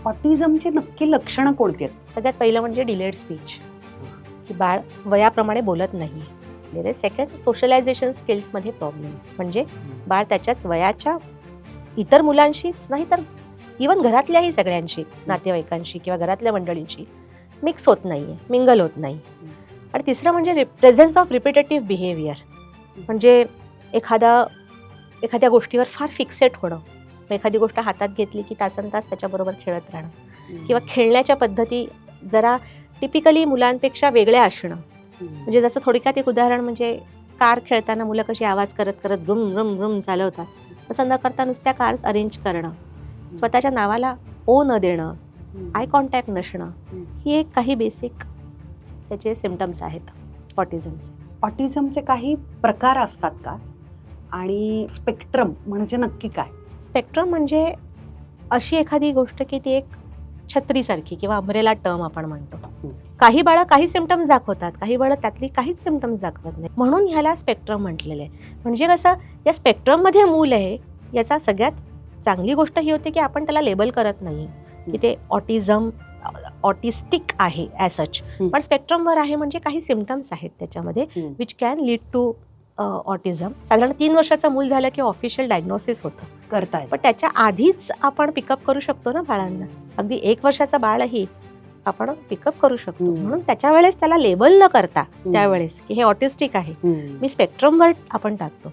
ऑटिझमची नक्की लक्षणं कोणती आहेत? सगळ्यात पहिलं म्हणजे डिलेड स्पीच, की बाळ वयाप्रमाणे बोलत नाही. सेकंड, सोशलायझेशन स्किल्समध्ये प्रॉब्लेम, म्हणजे बाळ त्याच्याच वयाच्या इतर मुलांशीच नाही तर इवन घरातल्याही सगळ्यांशी, नातेवाईकांशी किंवा घरातल्या मंडळींशी मिक्स होत नाहीये, मिंगल होत नाही. आणि तिसरं म्हणजे प्रेझेन्स ऑफ रिपिटेटिव्ह बिहेवियर, म्हणजे एखाद्या गोष्टीवर फार फिक्सेट होणं. एखादी गोष्ट हातात घेतली की तासनतास त्याच्याबरोबर खेळत राहणं, किंवा खेळण्याच्या पद्धती जरा टिपिकली मुलांपेक्षा वेगळ्या असणं. म्हणजे जसं थोडक्यात एक उदाहरण म्हणजे कार खेळताना मुलं कशी आवाज करत करत ग्रुम ग्रुम ग्रुम चालवतात, तसं न करता नुसत्या कार्स अरेंज करणं, स्वतःच्या नावाला ओ न देणं, आय कॉन्टॅक्ट नसणं, ही एक काही बेसिक त्याचे सिम्पटम्स आहेत ऑटिझमचे. ऑटिझमचे काही प्रकार असतात का? आणि स्पेक्ट्रम म्हणजे नक्की काय? स्पेक्ट्रम म्हणजे अशी एखादी गोष्ट की ती एक छत्रीसारखी किंवा अम्ब्रेला टर्म आपण म्हणतो. काही बाळं काही सिम्पटम्स दाखवतात, काही बाळं त्यातली काहीच सिम्पटम्स दाखवत नाही, म्हणून ह्याला स्पेक्ट्रम म्हटलेलं आहे. म्हणजे कसं या स्पेक्ट्रममध्ये मूल आहे, याचा सगळ्यात चांगली गोष्ट ही होते की आपण त्याला लेबल करत नाही की ते ऑटिस्टिक आहे ॲज सच, पण स्पेक्ट्रमवर आहे म्हणजे काही सिम्पटम्स आहेत त्याच्यामध्ये which can lead to autism. साधारण 3 वर्षाचं मूल झालं की ऑफिशियल डायग्नोसिस होतं करताय, पण त्याच्या आधीच आपण पिकअप करू शकतो ना बाळांना. अगदी 1 वर्षाचं बाळही आपण पिकअप करू शकतो. म्हणून त्याच्या वेळेस त्याला लेबल न करता त्यावेळेस की हे ऑटिस्टिक आहे, मी स्पेक्ट्रमवर आपण टाकतो.